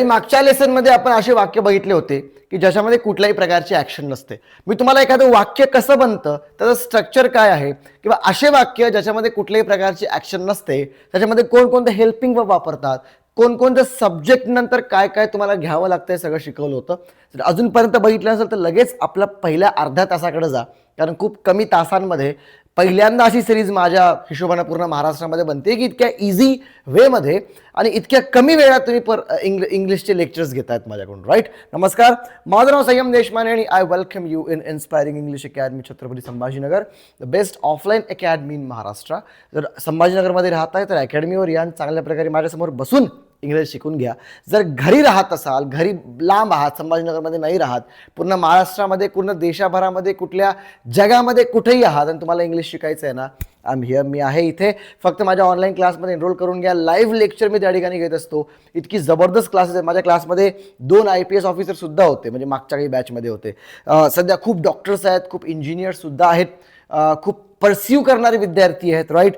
मागच्या लेसनमध्ये आपण असे वाक्य बघितले होते की ज्याच्यामध्ये कुठल्याही प्रकारची ऍक्शन नसते. मी तुम्हाला एखादं वाक्य कसं बनतं, त्याचं स्ट्रक्चर काय आहे, किंवा असे वाक्य ज्याच्यामध्ये कुठल्याही प्रकारची ऍक्शन नसते त्याच्यामध्ये कोणकोणते हेल्पिंग वर्ब वापरतात, कोणकोणत्या सब्जेक्ट नंतर काय काय तुम्हाला घ्यावं लागतं हे सगळं शिकवलं होतं. जर अजूनपर्यंत बघितलं असेल तर लगेच आपला पहिल्या अर्ध्या तासाकडे जा, कारण खूप कमी तासांमध्ये पहिल्यांदा अशी सिरीज माझ्या हिशोबाने पूर्ण महाराष्ट्रामध्ये बनते की इतक्या इझी वेमध्ये आणि इतक्या कमी वेळात तुम्ही इंग्लिशचे लेक्चर्स घेतायत माझ्याकडून. राईट. नमस्कार, माझं नाव संयम देशमाने आणि I welcome you in inspiring English academy Chhatrapati Sambhajinagar, the best offline academy in Maharashtra. जर संभाजीनगरमध्ये राहत आहे तर अकॅडमीवर या, चांगल्या प्रकारे माझ्यासमोर बसून इंग्रजी शिकून घ्या. जर घरी राहत असाल, घरी लांब आहात, संभाजीनगरमध्ये नाही राहत, पूर्ण महाराष्ट्रामध्ये, पूर्ण देशाभरामध्ये, कुठल्या जगामध्ये कुठेही आहात आणि तुम्हाला इंग्लिश शिकायचं आहे ना, आय एम हिअर, मी आहे इथे. फक्त माझ्या ऑनलाईन क्लासमध्ये एनरोल करून घ्या. लाईव्ह लेक्चर मी त्या ठिकाणी घेत असतो. इतकी जबरदस्त क्लासेस आहेत. माझ्या क्लासमध्ये 2 IPS ऑफिसर सुद्धा होते, म्हणजे मागच्या काही बॅचमध्ये होते. सध्या खूप डॉक्टर्स आहेत, खूप इंजिनियर्स सुद्धा आहेत, खूप परस्यू करणारे विद्यार्थी आहेत. राईट.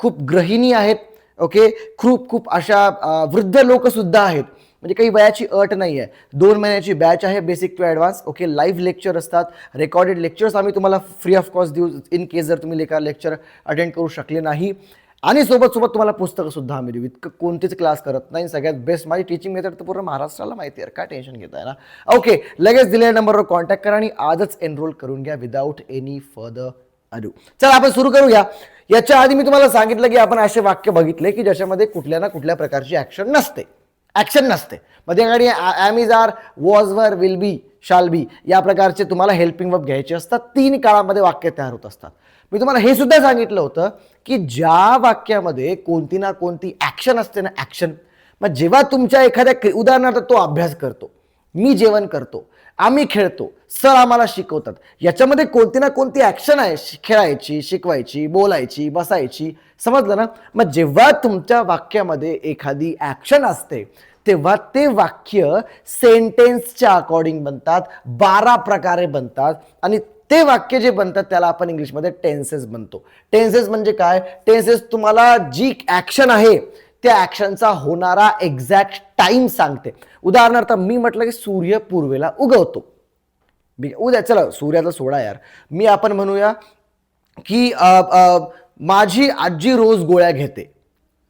खूप गृहिणी आहेत. ओके. खूप अशा वृद्ध लोक सुद्धा आहेत. म्हणजे काही वयाची अट नाही आहे. 2 महिन्याची बॅच आहे, basic to advance. Okay. Live lecture असतात, रेकॉर्डेड लेक्चर्स आम्ही तुम्हाला फ्री ऑफ कॉस्ट देऊ इन केस जर तुम्ही लेक्चर अटेंड करू शकले नाही. आणि सोबत तुम्हाला पुस्तकं सुद्धा आम्ही देऊ. इतकं कोणतेच क्लास करत नाही. सगळ्यात बेस्ट माझी टीचिंग मेथड तर पूर्ण महाराष्ट्राला माहिती आहे, काय टेन्शन घेताय ना. ओके. लगेच दिलेल्या नंबरवर कॉन्टॅक्ट करा आणि आजच एनरोल करून घ्या विदाऊट एनी फर्दर अडू. चला आपण सुरू करूया. याच्या आधी मी तुम्हाला सांगितलं की आपण असे वाक्य बघितले की ज्याच्यामध्ये कुठल्या ना कुठल्या प्रकारची ऍक्शन नसते. मध्ये am is are, was were, will be, shall be या प्रकारचे तुम्हाला हेल्पिंग वर्ब घ्यायचे असतात. 3 काळामध्ये वाक्य तयार होत असतात. मी तुम्हाला हे सुद्धा सांगितलं होतं की ज्या वाक्यामध्ये कोणती ना कोणती ऍक्शन असते ना, ऍक्शन, मग जेव्हा तुमच्या एखाद्या उदाहरणार्थ तो अभ्यास करतो, मी जेवण करतो, आम्ही खेळतो, सर आम्हाला शिकवतात, याच्यामध्ये कोणती ना कोणती ऍक्शन आहे, खेळायची, शिकवायची, बोलायची, बसायची. समजलं ना. मग जेव्हा तुमच्या वाक्यामध्ये एखादी ऍक्शन असते तेव्हा ते वाक्य सेंटेन्सच्या अकॉर्डिंग बनतात, 12 प्रकारे बनतात. आणि ते वाक्य जे बनतात त्याला आपण इंग्लिशमध्ये टेन्सेस बनतो. टेन्सेस म्हणजे काय? टेन्सेस तुम्हाला जी ऍक्शन आहे त्या ऍक्शनचा होणारा एक्झॅक्ट टाइम सांगते. उदाहरणार्थ मी म्हटलं की सूर्य पूर्वेला उगवतो. उद्या चला सूर्याचा सोडा यार, मी आपण म्हणूया की माझी आजी रोज गोळ्या घेते.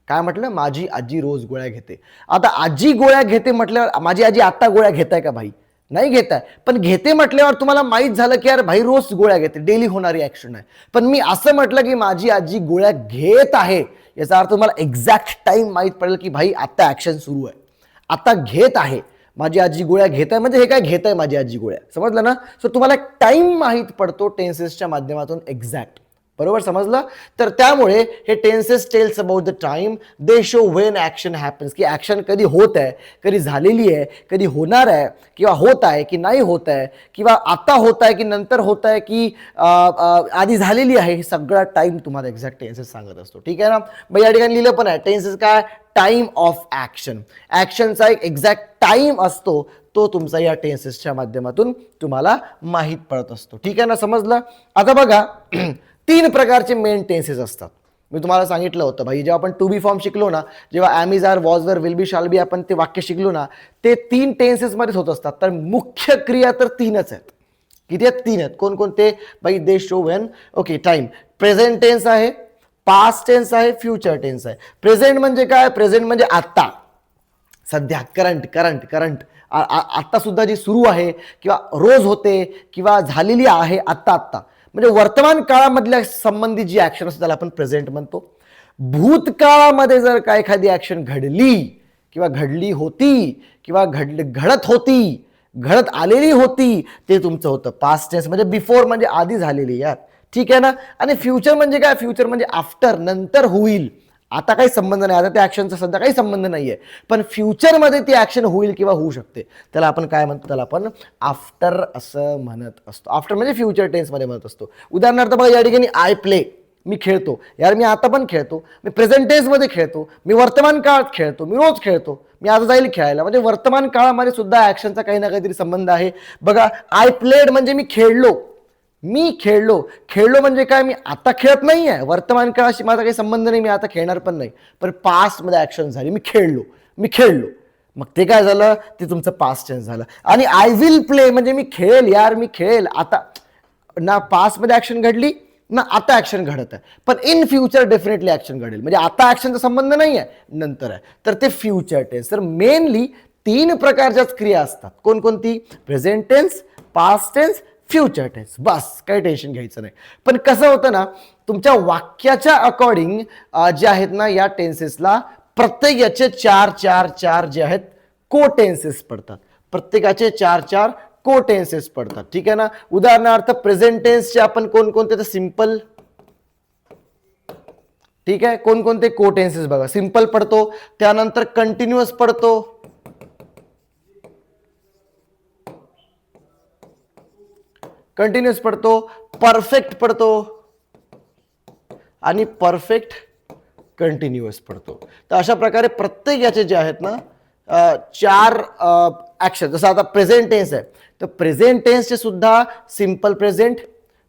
काय म्हटलं? माझी आजी रोज गोळ्या घेते. आता आजी गोळ्या घेते म्हटल्यावर माझी आजी आता गोळ्या घेत आहे का भाई? नाही घेत आहे. पण घेते म्हटल्यावर तुम्हाला माहीत झालं की यार भाई रोज गोळ्या घेते, डेली होणारी ऍक्शन आहे. पण मी असं म्हटलं की माझी आजी गोळ्या घेत आहे, याचा अर्थ तुम्हाला एक्झॅक्ट टाइम माहीत पडेल की भाई आता ऍक्शन सुरू आहे, आता घेत आहे. माझी आजी गोळ्या घेत आहे म्हणजे हे काय घेत आहे माझी आजी गोळ्या. समजलं ना. सो तुम्हाला टाइम माहीत पडतो टेन्सेसच्या माध्यमातून एक्झॅक्ट. बरोबर समजलं. तर त्यामुळे हे tenses tells about the time, they show when action happens, की ऍक्शन कधी होत आहे, कधी झालेली आहे, कधी होणार आहे, किंवा होत आहे की नाही होत आहे, किंवा आता होत आहे की नंतर होत आहे की आधी झालेली आहे. हे सगळा टाइम तुम्हाला एक्झॅक्ट टेन्सेस सांगत असतो. ठीक आहे ना. मग या ठिकाणी लिहिलं पण आहे टेन्सेस काय? Time of action. ऍक्शनचा एक एक्झॅक्ट टाइम असतो, तो तुमचा या टेन्सेसच्या माध्यमातून तुम्हाला माहीत पडत असतो. ठीक आहे ना. समजलं. आता बघा 3 प्रकारचे मेन टेन्सेस असतात. मी तुम्हाला सांगितलं होतं भाई, जेव्हा आपण टू बी फॉर्म शिकलो ना, जेव्हा am is are, was were, will be, shall be आपण ते वाक्य शिकलो ना, ते 3 टेन्सेसमध्येच होत असतात. तर मुख्य क्रिया तर 3च आहेत. किती आहेत? 3 आहेत. कोणकोणते भाई? They show when. Okay. Time. Present tense आहे, पास्ट टेन्स आहे, फ्युचर टेन्स आहे. प्रेझेंट म्हणजे काय? प्रेझेंट म्हणजे आता, सध्या, करंट आत्ता सुद्धा जी सुरू आहे, किंवा रोज होते, किंवा झालेली आहे आत्ता, म्हणजे वर्तमान काळामधल्या संबंधित जी ऍक्शन असते त्याला आपण प्रेझेंट म्हणतो. भूतकाळामध्ये जर काय एखादी ऍक्शन घडली, किंवा घडली होती, किंवा घडत होती, घडत आलेली होती, ते तुमचं होतं पास्ट टेन्स, म्हणजे बिफोर म्हणजे आधी झालेली यार. ठीक आहे ना. आणि फ्युचर म्हणजे काय? फ्युचर म्हणजे आफ्टर, नंतर होईल. आता काही संबंध नाही, आता त्या ऍक्शनचा सध्या काही संबंध नाहीये, पण फ्युचरमध्ये ती ऍक्शन होईल किंवा होऊ शकते. त्याला आपण काय म्हणतो? त्याला आपण आफ्टर असं म्हणत असतो. आफ्टर म्हणजे फ्युचर टेन्समध्ये म्हणत असतो. उदाहरणार्थ बघा या ठिकाणी आय प्ले, मी खेळतो. यार मी आता पण खेळतो, मी प्रेझेंट टेन्समध्ये खेळतो, मी वर्तमान काळात खेळतो, मी रोज खेळतो, मी आता जाईल खेळायला. म्हणजे वर्तमान काळामध्ये सुद्धा ऍक्शनचा काही ना काहीतरी संबंध आहे. बघा आय प्लेड म्हणजे मी खेळलो, मी खेळलो म्हणजे काय? मी आता खेळत नाही आहे, वर्तमान काळाशी माझा काही संबंध नाही, मी आता खेळणार पण नाही. पण पास्ट मध्ये ऍक्शन झाली, मी खेळलो. मग ते काय झालं, ते तुमचं पास्ट टेन्स झालं. आणि आय विल प्ले म्हणजे मी खेळेल यार, मी खेळेल. आता ना पास्ट मध्ये ऍक्शन घडली ना आता ऍक्शन घडत आहे, पण इन फ्युचर डेफिनेटली ऍक्शन घडेल. म्हणजे आता ऍक्शनचा संबंध नाही आहे, नंतर आहे, तर ते फ्युचर टेन्स. तर मेनली 3 प्रकारच्याच क्रिया असतात. कोणकोणती? Present tense, past tense, future tense. बस, काही टेन्शन घ्यायचं नाही. पण कसं होतं ना, तुमच्या वाक्याच्या अकॉर्डिंग जे आहेत ना या टेन्सेसला प्रत्येक याचे 4 जे आहेत को टेन्सेस पडतात. प्रत्येकाचे 4 को टेन्सेस पडतात. ठीक आहे ना. उदाहरणार्थ प्रेझेंट टेन्सचे आपण कोणकोणते? तर सिंपल. ठीक आहे. कोणकोणते को टेन्सेस बघा. सिंपल पडतो, त्यानंतर कंटिन्युअस पडतो, परफेक्ट पडतो आणि परफेक्ट कंटिन्युअस पडतो. तर अशा प्रकारे प्रत्येक याचे जे आहेत ना 4 ऍक्शन. जसं आता प्रेझेंट टेन्स आहे, तर प्रेझेंट टेन्सचे सुद्धा simple present,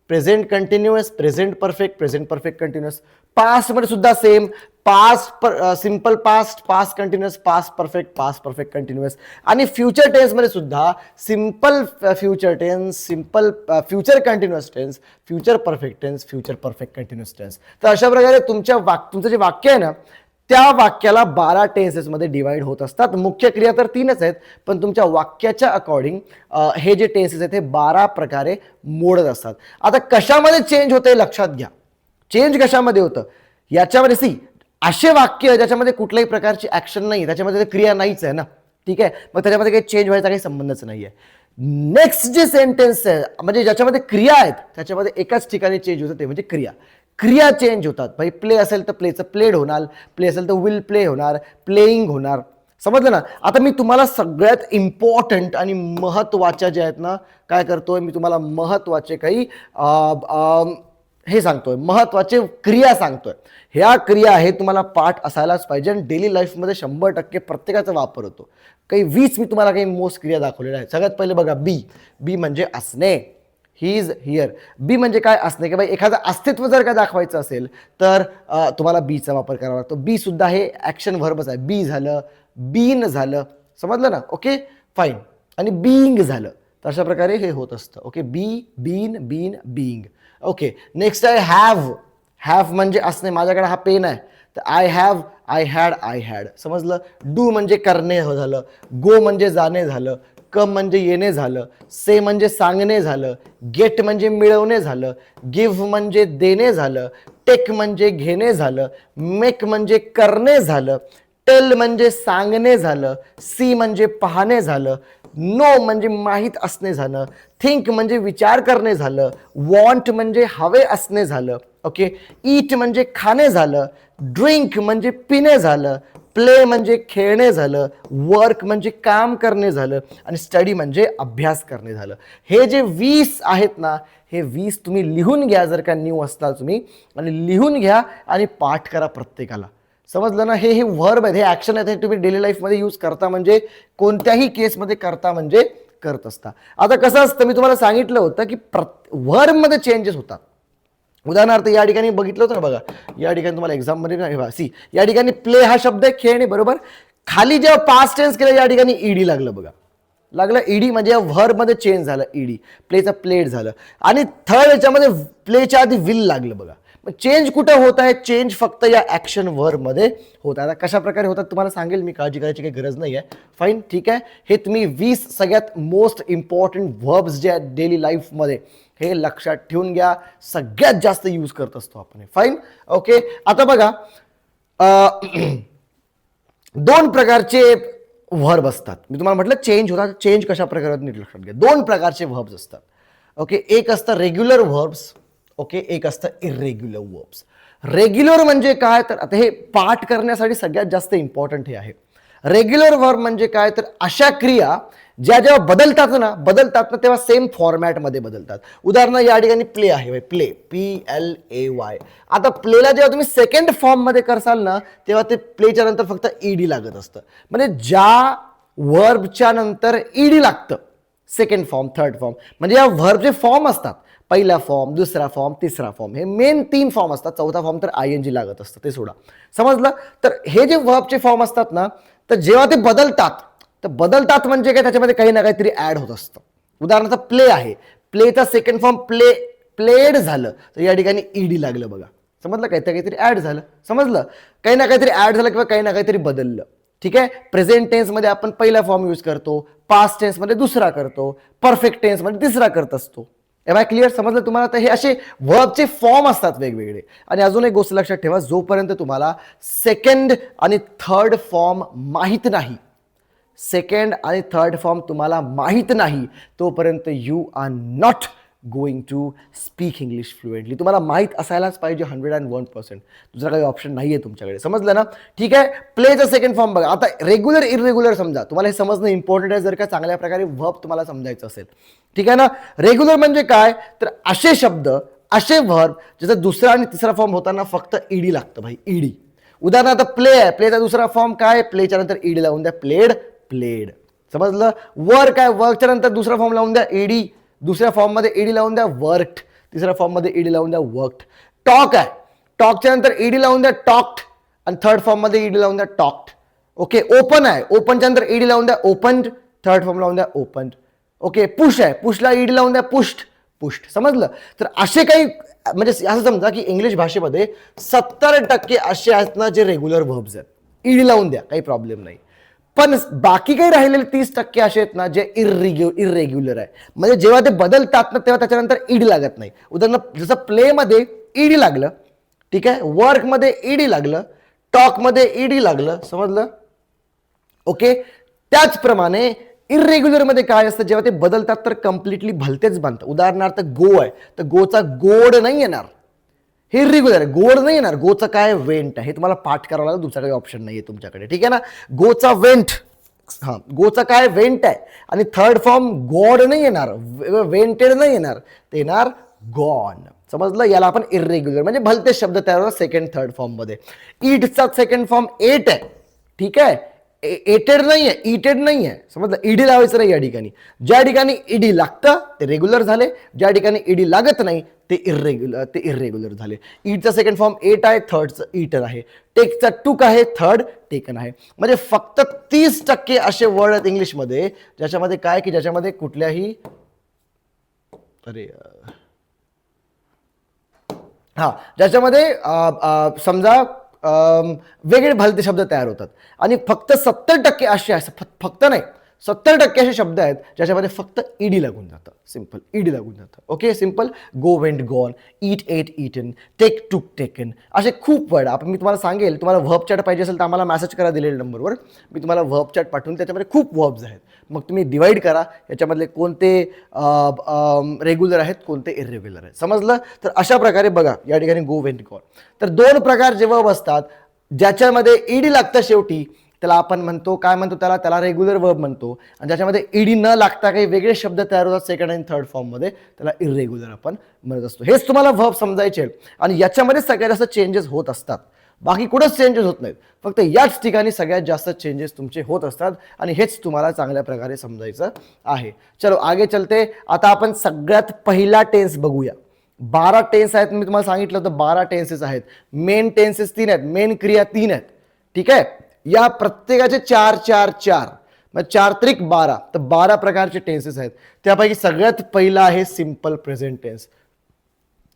present continuous, present perfect continuous. Past मध्ये सुद्धा same, past simple past, past continuous, past perfect continuous. आणि फ्युचर टेन्स मध्ये सुद्धा simple future tense, simple future continuous tense, future perfect tense, future perfect continuous tense. तर अशा प्रकारे तुमचं जे वाक्य आहे ना त्या वाक्याला 12 टेन्सेसमध्ये डिवाइड होत असतात. मुख्य क्रिया तर 3च आहेत, पण तुमच्या वाक्याच्या अकॉर्डिंग हे जे टेन्सेस आहेत हे 12 प्रकारे मोडत असतात. आता कशामध्ये चेंज होते लक्षात घ्या. चेंज कशामध्ये होतं याच्यामध्ये असे वाक्य ज्याच्यामध्ये कुठल्याही प्रकारची ऍक्शन नाही, त्याच्यामध्ये क्रिया नाहीच आहे ना. ठीक आहे, मग त्याच्यामध्ये काही चेंज व्हायचा काही संबंधच नाहीये. नेक्स्ट जे सेंटेन्स आहे म्हणजे ज्याच्यामध्ये क्रिया आहेत त्याच्यामध्ये एकाच ठिकाणी चेंज होतं, ते म्हणजे क्रिया चेंज होतात. भाई प्ले असेल तर प्लेचं प्लेड होणार, प्ले असेल तर विल प्ले होणार, प्लेइंग होणार. समजलं ना. आता मी तुम्हाला सगळ्यात इम्पॉर्टंट आणि महत्वाच्या जे आहेत ना काय करतोय, मी तुम्हाला महत्वाचे काही हे सांगतोय, महत्वाचे क्रिया सांगतोय. ह्या क्रिया हे तुम्हाला पाठ असायलाच पाहिजे आणि डेली लाईफमध्ये 100% प्रत्येकाचा वापर होतो. काही 20 मी तुम्हाला काही मोस्ट क्रिया दाखवलेल्या आहेत. सगळ्यात पहिले बघा बी म्हणजे असणे. He is here. बी म्हणजे काय? असणे. की बाई एखादं अस्तित्व जर का दाखवायचं असेल तर तुम्हाला बीचा वापर करावा लागतो. बी सुद्धा हे ऍक्शन व्हर्बच आहे. बी झालं, बीन झालं, समजलं ना. Okay fine. आणि बीइंग झालं. तर अशा प्रकारे हे होत असतं. ओके बी, बीन, बीइंग. ओके नेक्स्ट आहे हॅव म्हणजे असणे. माझ्याकडे हा पेन आहे तर आय हॅव, आय हॅड. समजलं. डू म्हणजे करणे झालं, गो म्हणजे जाणे झालं, कम म्हणजे येणे झालं, से म्हणजे सांगणे झालं, गेट म्हणजे मिळवणे झालं, गिव्ह म्हणजे देणे झालं, टेक म्हणजे घेणे झालं, मेक म्हणजे करणे झालं, टेल म्हणजे सांगणे झालं, सी म्हणजे पाहणे झालं, नो म्हणजे माहीत असणे झालं, थिंक म्हणजे विचार करणे झालं, वॉन्ट म्हणजे हवे असणे झालं. ओके ईट म्हणजे खाणे झालं, ड्रिंक म्हणजे पिणे झालं, प्ले म्हणजे खेळणे झालं, वर्क म्हणजे काम करणे झालं आणि स्टडी म्हणजे अभ्यास करणे झालं. हे जे 20 आहेत ना हे 20 तुम्ही लिहून घ्या जर का न्यू असताल तुम्ही, आणि लिहून घ्या आणि पाठ करा प्रत्येकाला. समजलं ना. हे व्हर्ब आहेत, हे ऍक्शन आहेत, हे तुम्ही डेली लाईफमध्ये यूज करता म्हणजे कोणत्याही केसमध्ये करता म्हणजे करत असता. आता कसं असतं मी तुम्हाला सांगितलं होतं की व्हर्बमध्ये चेंजेस होतात. उदाहरणार्थ या ठिकाणी बघितलं होतं ना बघा, या ठिकाणी तुम्हाला एक्झाममध्ये या ठिकाणी प्ले हा शब्द आहे, खेळणे बरोबर. खाली जेव्हा पास्ट टेन्स केलं या ठिकाणी ईडी लागलं बघा, लागलं ईडी म्हणजे या व्हर्ब मध्ये चेंज झालं, ईडी प्लेचं प्लेड झालं. आणि थर्ड याच्यामध्ये प्लेच्या आधी विल लागलं बघा. मग चेंज कुठं होत आहे? चेंज फक्त या ऍक्शन व्हर्ब मध्ये होत आहे. आता कशा प्रकारे होतात तुम्हाला सांगेल मी, काळजी करायची काही गरज नाही आहे. फाईन ठीक आहे. हे तुम्ही 20 सगळ्यात मोस्ट इम्पॉर्टंट व्हर्ब्स जे आहेत डेली लाईफमध्ये हे लक्षात ठेवून घ्या. सगळ्यात जास्त यूज करत असतो आपण. Fine okay. आता बघा 2 प्रकारचे व्हर्ब असतात. मी तुम्हाला म्हटलं चेंज होतात. चेंज कशा प्रकारे नीट लक्षात घ्या. 2 प्रकारचे व्हर्ब्स असतात. ओके एक असतं रेग्युलर व्हर्ब्स, ओके एक असतं इरेग्युलर व्हर्ब्स. रेग्युलर म्हणजे काय तर आता हे पाठ करण्यासाठी सगळ्यात जास्त इम्पॉर्टंट हे आहे. रेग्युलर वर्ब म्हणजे काय तर अशा क्रिया ज्या जेव्हा बदलतात ना तेव्हा सेम फॉर्मॅटमध्ये बदलतात. उदाहरण या ठिकाणी प्ले आहे, प्ले PLAY. आता प्लेला जेव्हा तुम्ही सेकंड फॉर्म मध्ये करसाल ना तेव्हा ते प्लेच्या नंतर फक्त ईडी लागत असतं. म्हणजे ज्या वर्बच्या नंतर ईडी लागतं सेकंड फॉर्म थर्ड फॉर्म म्हणजे या व्हर्बचे फॉर्म असतात. पहिला फॉर्म, दुसरा फॉर्म, तिसरा फॉर्म, हे मेन 3 फॉर्म असतात. चौथा फॉर्म तर ING लागत असतं, ते सोडा. समजलं. तर हे जे व्हर्बचे फॉर्म असतात ना तर जेव्हा ते बदलतात तर बदलतात म्हणजे काय, त्याच्यामध्ये काही ना काहीतरी ऍड होत असतं. उदाहरणार्थ प्ले आहे, प्लेचा सेकंड फॉर्म प्लेड झालं, तर या ठिकाणी ईडी लागलं बघा. समजलं, काहीतरी ऍड झालं, समजलं, काही ना काहीतरी ऍड झालं किंवा काही ना काहीतरी बदललं. ठीक आहे. प्रेझेंट टेन्स मध्ये आपण पहिला फॉर्म यूज करतो, पास्ट टेन्स मध्ये दुसरा करतो, परफेक्ट टेन्स मध्ये तिसरा करत असतो. एम क्लिअर, समजलं तुम्हाला. तर हे असे वर्बचे फॉर्म असतात वेगवेगळे. आणि अजून एक गोष्ट लक्षात ठेवा, जोपर्यंत तुम्हाला सेकंड आणि थर्ड फॉर्म माहित नाही, सेकंड आणि थर्ड फॉर्म तुम्हाला माहित नाही, तोपर्यंत you are not going to speak English fluently. तुम्हाला माहित असायलाच पाहिजे 101%. दुसरा काही ऑप्शन नाहीये तुमच्याकडे. समजलं ना? ठीक आहे. प्लेचा सेकंड फॉर्म बघा. आता रेग्युलर इरेग्युलर समजा, तुम्हाला हे समजणं इम्पॉर्टंट आहे जर का चांगल्या प्रकारे वर्ब तुम्हाला समजायचं असेल. ठीक आहे ना? रेग्युलर म्हणजे काय, तर असे शब्द, असे वर्ब ज्याचा दुसरा आणि तिसरा फॉर्म होताना फक्त ईडी लागतं भाई, ईडी. उदाहरणार्थ प्ले आहे, प्लेचा दुसरा फॉर्म काय, प्लेच्या नंतर ईडी लावून द्या, प्लेड. समजलं. वर्क आहे, वर्कच्या नंतर दुसरा फॉर्म लावून द्या ईडी, दुसऱ्या फॉर्म मध्ये ईडी लावून द्या वर्कड, तिसऱ्या फॉर्म मध्ये ईडी लावून द्या वर्कड. टॉक आहे, टॉकच्या नंतर ईडी लावून द्या टॉक्ड, आणि थर्ड फॉर्म मध्ये ईडी लावून द्या टॉक्ड. ओके. ओपन आहे, ओपनच्या नंतर ईडी लावून द्या ओपनड, थर्ड फॉर्म लावून द्या ओपनड. ओके. पुश आहे, पुशला ईडी लावून द्या पुष्ट. समजलं. तर असे काही, म्हणजे असं समजा की इंग्लिश भाषेमध्ये 70% असे आहेत ना जे रेग्युलर वर्ब्स आहेत, ईडी लावून द्या, काही प्रॉब्लेम नाही. पण बाकी काही राहिलेले 30% असे आहेत ना जे इरेग्युलर आहे. म्हणजे जेव्हा ते बदलतात ना तेव्हा त्याच्यानंतर ईडी लागत नाही. उदाहरणार्थ जसं प्ले मध्ये ईडी लागलं, ठीक आहे, वर्क मध्ये ईडी लागलं, टॉक मध्ये ईडी लागलं. समजलं. ओके. त्याचप्रमाणे इरेग्युलर मध्ये काय असतं, जेव्हा ते बदलतात तर कम्प्लिटली भलतेच बांधतात. उदाहरणार्थ गो आहे, तर गोचा गोड नाही येणार, हे इरेग्युलर आहे, गोड नाही येणार. गोचं काय, वेंट आहे. हे तुम्हाला पाठ करावं लागेल, दुसरा काही ऑप्शन नाहीये तुमच्याकडे. ठीक आहे ना? गोचा वेंट, हा, गोचा काय, वेंट आहे. आणि थर्ड फॉर्म गॉड नाही येणार, वेंटेड नाही येणार, ते येणार गॉन. समजलं. याला आपण इरेग्युलर म्हणजे भलते शब्द तयार होतात सेकंड थर्ड फॉर्म मध्ये. ईटचा सेकंड फॉर्म एट आहे, ठीक आहे, एटेड नाहीये, ईटेड नाहीये. समजलं. ईडी लावायचं नाही या ठिकाणी. ज्या ठिकाणी ईडी लागतं ते रेग्युलर झाले, ज्या ठिकाणी ईडी लागत नाही ते इरेग्युलर झाले. ईटचा सेकंड फॉर्म एट आहे, थर्डचं ईटन आहे. टेकचा टूक आहे, थर्ड टेकन आहे. म्हणजे फक्त 30% असे वर्ड आहेत इंग्लिशमध्ये ज्याच्यामध्ये काय, की ज्याच्यामध्ये कुठल्याही, ज्याच्यामध्ये समजा वेगळे भलते शब्द तयार होतात. आणि फक्त 70% असे, फक्त नाही 70% असे शब्द आहेत ज्याच्यामध्ये फक्त ईडी लागून जातं. सिंपल, ईडी लागून जातं. ओके. सिंपल. गो, वेंट, गॉन, ईट, एट, ईटन, टेक, टूक, टेकन, असे खूप वर्ड. आपण, मी तुम्हाला सांगेल, तुम्हाला वर्ब चॅट पाहिजे असेल तर आम्हाला मेसेज करा दिलेल्या नंबरवर, मी तुम्हाला वर्ब चॅट पाठवून, त्याच्यामध्ये खूप वर्ब्स आहेत. मग तुम्ही डिवाइड करा याच्यामधले कोणते रेग्युलर आहेत, कोणते इरेग्युलर आहेत. समजलं. तर अशा प्रकारे बघा या ठिकाणी गो, वेंट, गॉन. तर 2 प्रकारचे वर्ब असतात ज्याच्यामध्ये ईडी लागतं शेवटी, त्याला आपण म्हणतो, काय म्हणतो, त्याला रेग्युलर वर्ब म्हणतो. आणि ज्याच्यामध्ये ईडी न लागता काही वेगळे शब्द तयार होतात सेकंड आणि थर्ड फॉर्म मध्ये, त्याला इरेग्युलर आपण म्हणत असतो. हेच तुम्हाला वर्ब समजायचे. आणि याच्यामध्ये सगळ्यात जास्त चेंजेस होत असतात, बाकी कुठंच चेंजेस होत नाहीत, फक्त याच ठिकाणी सगळ्यात जास्त चेंजेस तुमचे होत असतात. आणि हेच तुम्हाला चांगल्या प्रकारे समजायचं आहे. चलो आगे चलते. आता आपण सगळ्यात पहिला टेन्स बघूया. 12 टेन्स आहेत, मी तुम्हाला सांगितलं होतं 12 टेन्सेस आहेत. मेन टेन्सेस 3 आहेत, मेन क्रिया 3 आहेत. ठीक आहे. या प्रत्येकाचे 4 4 4 म्हणजे 4 त्रिक 12, तर 12 प्रकारचे टेन्सेस आहेत. त्यापैकी सगळ्यात पहिला आहे सिंपल प्रेझेंट टेन्स.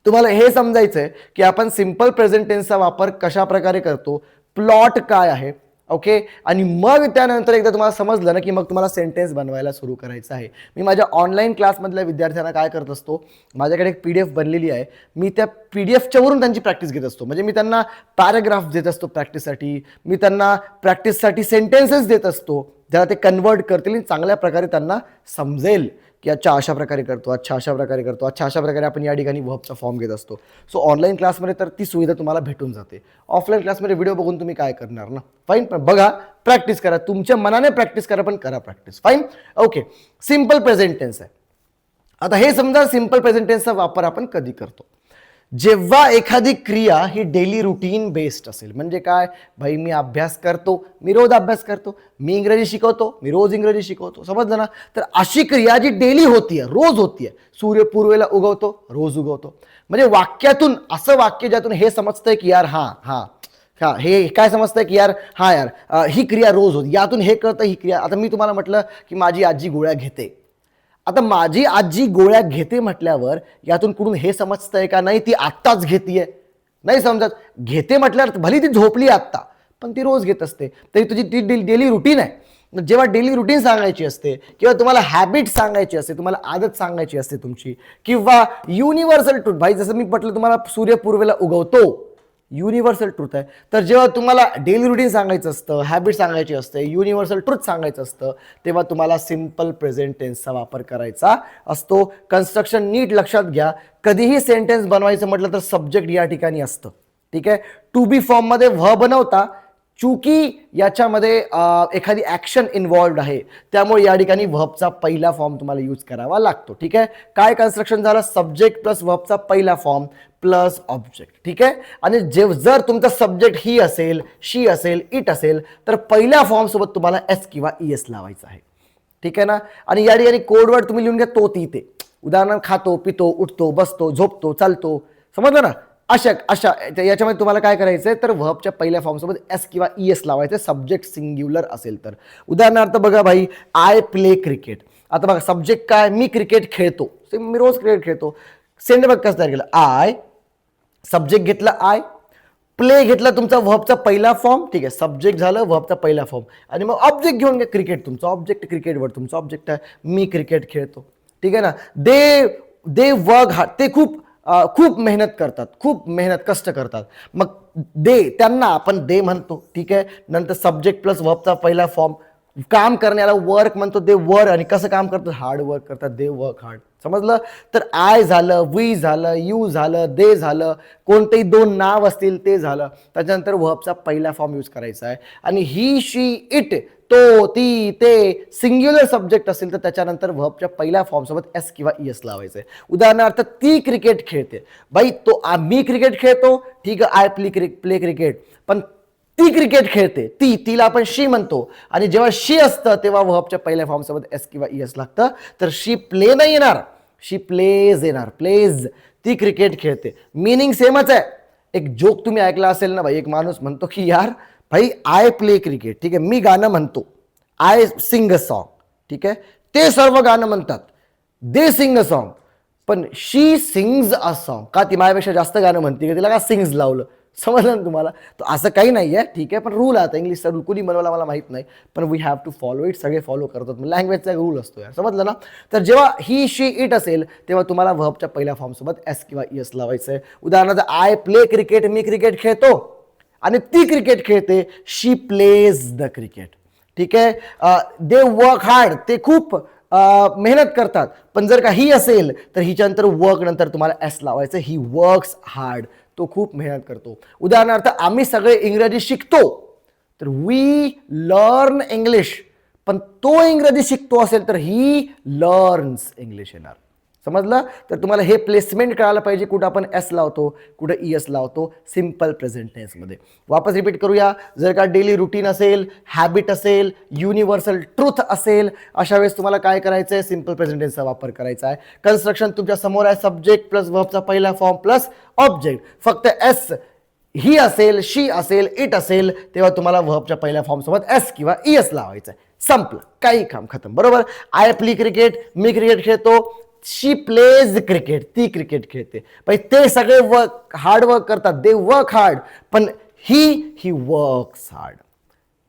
तुम्हाला हे समजायचंय की आपण सिंपल प्रेझेंट टेन्सचा वापर कशा प्रकारे करतो, प्लॉट काय आहे. ओके. आणि मग त्यानंतर एकदा तुम्हाला समजलं ना की मग तुम्हाला सेंटेन्स बनवायला सुरू करायचं आहे. मी माझ्या ऑनलाईन क्लासमधल्या विद्यार्थ्यांना काय करत असतो, माझ्याकडे एक PDF बनलेली आहे, मी त्या PDFच्या वरून त्यांची प्रॅक्टिस घेत असतो. म्हणजे मी त्यांना पॅराग्राफ देत असतो प्रॅक्टिससाठी, मी त्यांना प्रॅक्टिससाठी सेंटेन्सेस देत असतो, ज्याला ते कन्वर्ट करतील आणि चांगल्या प्रकारे त्यांना समजेल की अच्छा अशा प्रकारे करतो, अच्छा अशा प्रकारे करतो, अच्छा अशा प्रकारे आपण या ठिकाणी वर्बचा फॉर्म घेत असतो. सो ऑनलाईन क्लासमध्ये तर ती सुविधा तुम्हाला भेटून जाते. ऑफलाईन क्लासमध्ये व्हिडिओ बघून तुम्ही काय करणार ना. फाईन. पण बघा, प्रॅक्टिस करा, तुमच्या मनाने प्रॅक्टिस करा, पण करा practice. Fine. Okay. Simple present tense आहे. आता हे समजा सिंपल प्रेझेंट टेन्सचा वापर आपण कधी करतो, जेव्हा एखादी क्रिया ही डेली रुटीन बेस्ड असेल. म्हणजे काय, भाई मी अभ्यास करतो, मी रोज अभ्यास करतो, मी इंग्रजी शिकवतो, मी रोज इंग्रजी शिकवतो. समजलं ना. तर अशी क्रिया जी डेली होतीये, रोज होतीये. सूर्य पूर्वेला उगवतो, रोज उगवतो. म्हणजे वाक्यातून असं वाक्य ज्यातून हे समजतंय की यार हा हा हे काय समजतंय की यार हा यार ही क्रिया रोज होती, यातून हे कळतं ही क्रिया. आता मी तुम्हाला म्हटलं की माझी आजी गोळ्या घेते. आता माझी आजी गोळ्या घेते म्हटल्यावर यातून कुठून हे समजतंय का नाही ती आत्ताच घेतीये? नाही समजत. घेते म्हटल्यावर भली ती झोपली आत्ता, पण ती रोज घेत असते, तरी तुझी ती डेली रुटीन आहे. जेव्हा डेली रुटीन सांगायची असते किंवा तुम्हाला हॅबिट सांगायची असते, तुम्हाला आदत सांगायची असते तुमची, किंवा युनिव्हर्सल ट्रूथ, भाई जसं मी म्हटलं तुम्हाला सूर्य पूर्वेला उगवतो, युनिव्हर्सल ट्रूथ आहे. तर जेव्हा तुम्हाला डेली रुटीन सांगायचं असतं, हॅबिट सांगायची असते, युनिव्हर्सल ट्रूथ सांगायचं असतं, तेव्हा तुम्हाला सिम्पल प्रेझेंट टेन्सचा वापर करायचा असतो. कन्स्ट्रक्शन नीट लक्षात घ्या. कधीही सेंटेन्स बनवायचं म्हटलं तर सब्जेक्ट या ठिकाणी असतं. ठीक आहे. टू बी फॉर्ममध्ये व्ह बनवता, चूकी याच्यामध्ये एखादी ऍक्शन इन्व्हॉल्व्ड आहे, त्यामुळे या ठिकाणी व्हर्बचा पहिला फॉर्म तुम्हाला यूज करावा लागतो. ठीक आहे. काय कन्स्ट्रक्शन झालं? सब्जेक्ट प्लस व्हर्बचा पहिला फॉर्म प्लस ऑब्जेक्ट. ठीक आहे. आणि जर तुमचा सब्जेक्ट ही असेल, शी असेल, इट असेल, तर पहिल्या फॉर्म सोबत तुम्हाला एस किंवा ईएस लावायचं आहे. ठीक आहे ना. आणि या ठिकाणी कोडवर्ड तुम्ही लिहून घ्या तो, ती, ते. उदाहरण खातो, पितो, उठतो, बसतो, झोपतो, चालतो. समजलं ना. अशा याच्यामध्ये तुम्हाला काय करायचंय तर व्हर्बच्या पहिल्या फॉर्म सोबत एस किंवा ईएस लावायचं, सब्जेक्ट सिंग्युलर असेल तर. उदाहरणार्थ बघा भाई, आय प्ले क्रिकेट. आता बघा सब्जेक्ट काय? मी क्रिकेट खेळतो, मी रोज क्रिकेट खेळतो. सेंड बघ कसं तयार केलं? आय, सब्जेक्ट घेतला आय, प्ले घेतला तुमचा व्हर्बचा पहिला फॉर्म. ठीक आहे. सब्जेक्ट झालं, व्हर्बचा पहिला फॉर्म, आणि मग ऑब्जेक्ट घेऊन घ्या. क्रिकेट तुमचा ऑब्जेक्ट, क्रिकेट वर्ड तुमचा ऑब्जेक्ट आहे. मी क्रिकेट खेळतो. ठीक आहे ना. दे वर्क हार्ड, ते खूप मेहनत करतात, खूप मेहनत कष्ट करतात. मग त्यांना आपण दे म्हणतो. ठीक आहे. नंतर सब्जेक्ट प्लस व्हर्बचा पहिला फॉर्म, काम करण्याला वर्क म्हणतो, दे वर्क. आणि कसं काम करतात? हार्ड वर्क करतात, दे वर्क हार्ड. समजलं? तर आय झालं, वी झालं, यू झालं, दे झालं, कोणतेही दोन नाव असतील ते झालं. त्याच्यानंतर व्हर्बचा पहिला फॉर्म यूज करायचा आहे. आणि ही, शी, इट, तो, ती, ते सिंग्युलर सब्जेक्ट असेल तर त्याच्यानंतर व्हर्बच्या पहिल्या फॉर्म सोबत एस किंवा ईएस लावायचं आहे. उदाहरणार्थ ती क्रिकेट खेळते. बाई तो, मी क्रिकेट खेळतो. ठीक आहे. I play cricket. पण ती क्रिकेट खेळते, तिला आपण शी म्हणतो. आणि जेव्हा शी असतं तेव्हा व्हर्बच्या पहिल्या फॉर्म सोबत एस किंवा ईएस लागतं. तर शी प्ले नाही येणार, शी प्लेज येणार. प्लेज. ती क्रिकेट खेळते. मीनिंग सेमच आहे. एक जोक तुम्ही ऐकला असेल ना भाई, एक माणूस म्हणतो की यार भाई आय प्ले क्रिकेट. ठीक आहे. मी गाणं म्हणतो, आय सिंग अ सॉन्ग. ठीक आहे. ते सर्व गाणं म्हणतात, दे सिंग अ सॉन्ग. पण शी सिंग्स अ सॉन्ग. का? ती माझ्यापेक्षा जास्त गाणं म्हणते का? तिला का सिंग्स लावलं? समजलं ना तुम्हाला? तर असं काही नाही आहे. ठीक आहे. पण रूल आता इंग्लिशचा रूल कुणी बनवला मला माहित नाही, पण we have to follow it. सगळे फॉलो करतात. लँग्वेजचा एक रूल असतो यार. समजलं ना. तर जेव्हा ही, शी, इट असेल तेव्हा तुम्हाला व्हर्बच्या पहिल्या फॉर्म सोबत एस किंवा ईएस लावायचं आहे. उदाहरणार्थ I play cricket, me cricket खेळतो. आणि ती क्रिकेट खेळते, शी प्लेज द क्रिकेट. ठीक आहे. दे वर्क हार्ड, ते खूप मेहनत करतात. पण जर का ही असेल तर हिच्यानंतर वर्क नंतर तुम्हाला एस लावायचं. ही वर्क्स हार्ड, तो खूप मेहनत करतो. उदाहरणार्थ आम्ही सगळे इंग्रजी शिकतो, तर वी लर्न इंग्लिश. पण तो इंग्रजी शिकतो असेल तर ही लर्न्स इंग्लिश येणार. समजलं? तर तुम्हाला हे प्लेसमेंट कळायला पाहिजे, कुठं आपण एस लावतो, कुठं ईएस लावतो सिम्पल प्रेझेंट टेन्समध्ये. वापस रिपीट करूया. जर का डेली रुटीन असेल, हॅबिट असेल, युनिव्हर्सल ट्रूथ असेल, अशा वेळेस तुम्हाला काय करायचं आहे? सिम्पल प्रेझेंट टेन्सचा वापर करायचा आहे. कन्स्ट्रक्शन तुमच्या समोर आहे. सब्जेक्ट प्लस व्हर्बचा पहिला फॉर्म प्लस ऑब्जेक्ट. फक्त एस ही असेल, शी असेल, इट असेल तेव्हा तुम्हाला व्हर्बच्या पहिल्या फॉर्म सोबत एस किंवा ईएस लावायचं आहे. संपलं. काही काम खतम. बरोबर? I play cricket, me cricket खेळतो. शी प्लेज क्रिकेट, ती क्रिकेट खेळते. पण ते सगळे हार्ड वर्क करतात, दे वर्क हार्ड. पण ही वर्क्स हार्ड.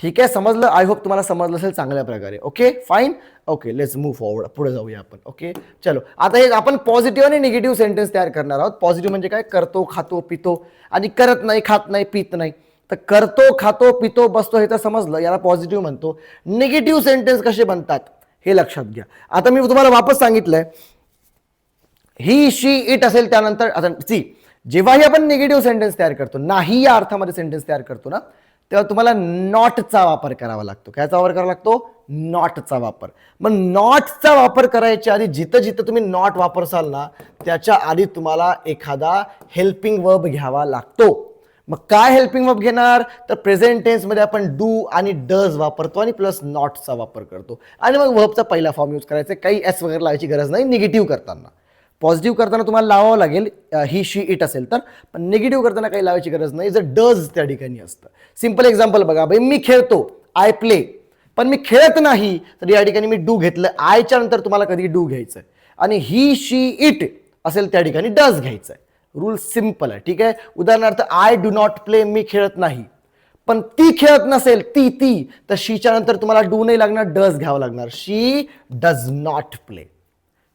ठीक आहे. समजलं? आय होप तुम्हाला समजलं असेल चांगल्या प्रकारे. Okay fine. Okay let's move forward. पुढे जाऊया आपण. ओके चलो. आता हे आपण पॉझिटिव्ह आणि निगेटिव्ह सेंटेन्स तयार करणार आहोत. पॉझिटिव्ह म्हणजे काय? करतो, खातो, पितो. आणि करत नाही, खात नाही, पित नाही. तर करतो, खातो, पितो, बसतो हे तर समजलं, याला पॉझिटिव्ह म्हणतो. निगेटिव्ह सेंटेन्स कसे बनतात हे लक्षात घ्या. आता मी तुम्हाला वापस सांगितलंय, ही, शी, इट असेल त्यानंतर आता सी, जेव्हाही आपण निगेटिव्ह सेंटेन्स तयार करतो, नाही या अर्थामध्ये सेंटेन्स तयार करतो ना, तेव्हा तुम्हाला नॉटचा वापर करावा लागतो. कायचा वापर करावा लागतो? नॉटचा वापर. मग नॉटचा वापर करायच्या आधी जिथं जिथं तुम्ही नॉट वापरसाल ना, त्याच्या आधी तुम्हाला एखादा हेल्पिंग वर्ब घ्यावा लागतो. मग काय हेल्पिंग वर्ब घेणार? तर प्रेझेंट टेन्स मध्ये आपण डू आणि डज वापरतो आणि प्लस नॉटचा वापर करतो. आणि मग वर्बचा पहिला फॉर्म यूज करायचा. काही एस वगैरे लावायची गरज नाही निगेटिव्ह करताना. पॉझिटिव्ह करताना तुम्हाला लावावं लागेल ही शी इट असेल तर, पण निगेटिव्ह करताना काही लावायची गरज नाही, जर डज त्या ठिकाणी असतं. सिंपल एक्झाम्पल बघा, भाई मी खेळतो, आय प्ले, पण मी खेळत नाही, तर या ठिकाणी मी डू घेतलं. आयच्या नंतर तुम्हाला कधी डू घ्यायचंय, आणि ही शी इट असेल त्या ठिकाणी डज घ्यायचंय. रूल सिंपल आहे, ठीक आहे. उदाहरणार्थ आय डू नॉट प्ले, मी खेळत नाही, पण ती खेळत नसेल, ती तर शीच्या नंतर तुम्हाला डू नाही लागणार, डज घ्यावं लागणार. She does not play,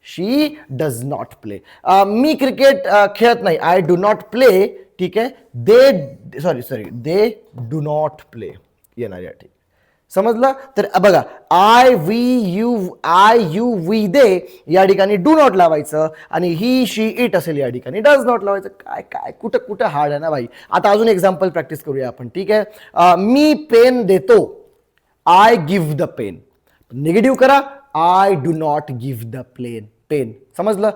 she does not play. मी क्रिकेट खेळत नाही, आय डू नॉट प्ले, ठीक आहे. दे डू नॉट प्ले येणार या ठिकाणी. समजलं? तर बघा, आय यू वी दे या ठिकाणी डू नॉट लावायचं, आणि ही शी इट असेल या ठिकाणी डज नॉट लावायचं. काय काय कुठं कुठं हार्ड आहे ना भाई. आता अजून एक्झाम्पल प्रॅक्टिस करूया आपण, ठीक आहे. मी पेन देतो, I give the pen. Negative करा, I do not give the pen. समजलं?